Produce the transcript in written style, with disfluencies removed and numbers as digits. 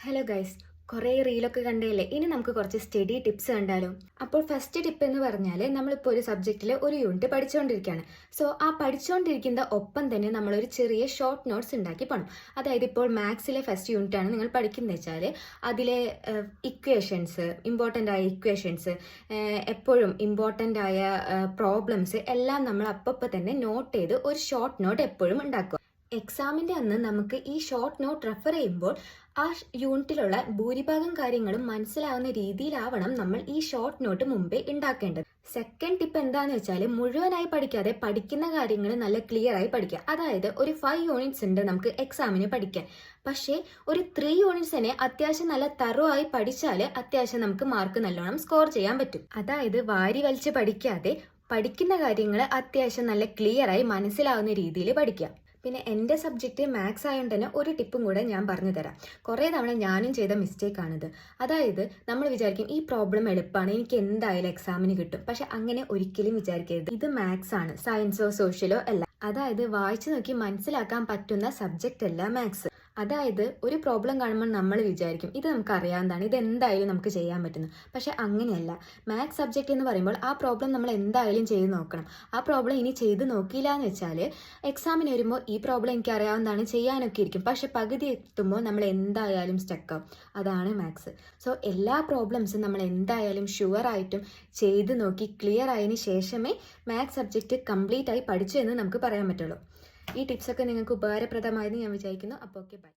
Hello guys, കുറേ റീലൊക്കെ കണ്ടേല്ലേ. ഇനി നമുക്ക് കുറച്ച് സ്റ്റഡി ടിപ്സ് കണ്ടാലോ. അപ്പോൾ ഫസ്റ്റ് ടിപ്പ് എന്ന് പറഞ്ഞാൽ നമ്മളിപ്പോൾ ഒരു സബ്ജക്റ്റിൽ ഒരു യൂണിറ്റ് പഠിച്ചുകൊണ്ടിരിക്കുകയാണ്. സോ ആ പഠിച്ചുകൊണ്ടിരിക്കുന്ന ഒപ്പം തന്നെ നമ്മളൊരു ചെറിയ ഷോർട്ട് നോട്ട്സ് ഉണ്ടാക്കി പോകണം. അതായത് ഇപ്പോൾ മാത്സിലെ ഫസ്റ്റ് യൂണിറ്റ് ആണ് നിങ്ങൾ പഠിക്കുന്നത് വെച്ചാൽ അതിലെ ഇക്വേഷൻസ്, ഇമ്പോർട്ടൻ്റ് ആയ ഇക്വേഷൻസ്, എപ്പോഴും ഇമ്പോർട്ടൻ്റ് ആയ പ്രോബ്ലംസ് എല്ലാം നമ്മൾ അപ്പോൾ തന്നെ നോട്ട് ചെയ്ത് ഒരു ഷോർട്ട് നോട്ട് എപ്പോഴും ഉണ്ടാക്കുക. എക്സാമിൻ്റെ അന്ന് നമുക്ക് ഈ ഷോർട്ട് നോട്ട് റെഫർ ചെയ്യുമ്പോൾ ആ യൂണിറ്റിലുള്ള ഭൂരിഭാഗം കാര്യങ്ങളും മനസ്സിലാവുന്ന രീതിയിലാവണം നമ്മൾ ഈ ഷോർട്ട് നോട്ട് മുമ്പേ ഉണ്ടാക്കേണ്ടത്. സെക്കൻഡ് ടിപ്പ് എന്താണെന്ന് വെച്ചാൽ മുഴുവനായി പഠിക്കാതെ പഠിക്കുന്ന കാര്യങ്ങൾ നല്ല ക്ലിയർ ആയി പഠിക്കുക. അതായത് ഒരു 5 യൂണിറ്റ്സ് ഉണ്ട് നമുക്ക് എക്സാമിന് പഠിക്കാൻ. പക്ഷേ ഒരു 3 യൂണിറ്റ്സ് തന്നെ അത്യാവശ്യം നല്ല തറവായി പഠിച്ചാൽ അത്യാവശ്യം നമുക്ക് മാർക്ക് നല്ലോണം സ്കോർ ചെയ്യാൻ പറ്റും. അതായത് വാരി വലിച്ച് പഠിക്കാതെ പഠിക്കുന്ന കാര്യങ്ങൾ അത്യാവശ്യം നല്ല ക്ലിയർ ആയി മനസ്സിലാവുന്ന രീതിയിൽ പഠിക്കുക. പിന്നെ എൻ്റെ സബ്ജക്റ്റ് മാത്സ് ആയതുകൊണ്ട് തന്നെ ഒരു ടിപ്പും കൂടെ ഞാൻ പറഞ്ഞു തരാം. കുറേ തവണ ഞാനും ചെയ്ത മിസ്റ്റേക്കാണിത്. അതായത് നമ്മൾ വിചാരിക്കും ഈ പ്രോബ്ലം എളുപ്പമാണ്, എനിക്ക് എന്തായാലും എക്സാമിന് കിട്ടും. പക്ഷെ അങ്ങനെ ഒരിക്കലും വിചാരിക്കരുത്. ഇത് മാത്സ് ആണ്, സയൻസോ സോഷ്യലോ അല്ല. അതായത് വായിച്ചു നോക്കി മനസ്സിലാക്കാൻ പറ്റുന്ന സബ്ജക്റ്റ് അല്ല മാത്സ്. അതായത് ഒരു പ്രോബ്ലം കാണുമ്പോൾ നമ്മൾ വിചാരിക്കും ഇത് നമുക്ക് അറിയാവുന്നതാണ്, ഇത് എന്തായാലും നമുക്ക് ചെയ്യാൻ പറ്റുന്നു. പക്ഷെ അങ്ങനെയല്ല. മാത്സ് സബ്ജക്റ്റ് എന്ന് പറയുമ്പോൾ ആ പ്രോബ്ലം നമ്മൾ എന്തായാലും ചെയ്ത് നോക്കണം. ആ പ്രോബ്ലം ഇനി ചെയ്ത് നോക്കിയില്ല എന്ന് വെച്ചാൽ എക്സാമിന് വരുമ്പോൾ ഈ പ്രോബ്ലം എനിക്ക് അറിയാവുന്നതാണ്, ചെയ്യാനൊക്കെ ഇരിക്കും. പക്ഷെ പകുതി എത്തുമ്പോൾ നമ്മൾ എന്തായാലും സ്റ്റക്കാവും. അതാണ് മാത്സ്. സോ എല്ലാ പ്രോബ്ലംസും നമ്മൾ എന്തായാലും ഷുവറായിട്ടും ചെയ്ത് നോക്കി ക്ലിയർ ആയതിനു ശേഷമേ മാത്സ് സബ്ജക്റ്റ് കംപ്ലീറ്റ് ആയി പഠിച്ചു എന്ന് നമുക്ക് പറയാൻ പറ്റുള്ളൂ. ഈ ടിപ്സൊക്കെ നിങ്ങൾക്ക് ഉപകാരപ്രദമായെന്ന് ഞാൻ വിചാരിക്കുന്നു. അപ്പോൾ ഓക്കെ, ബൈ.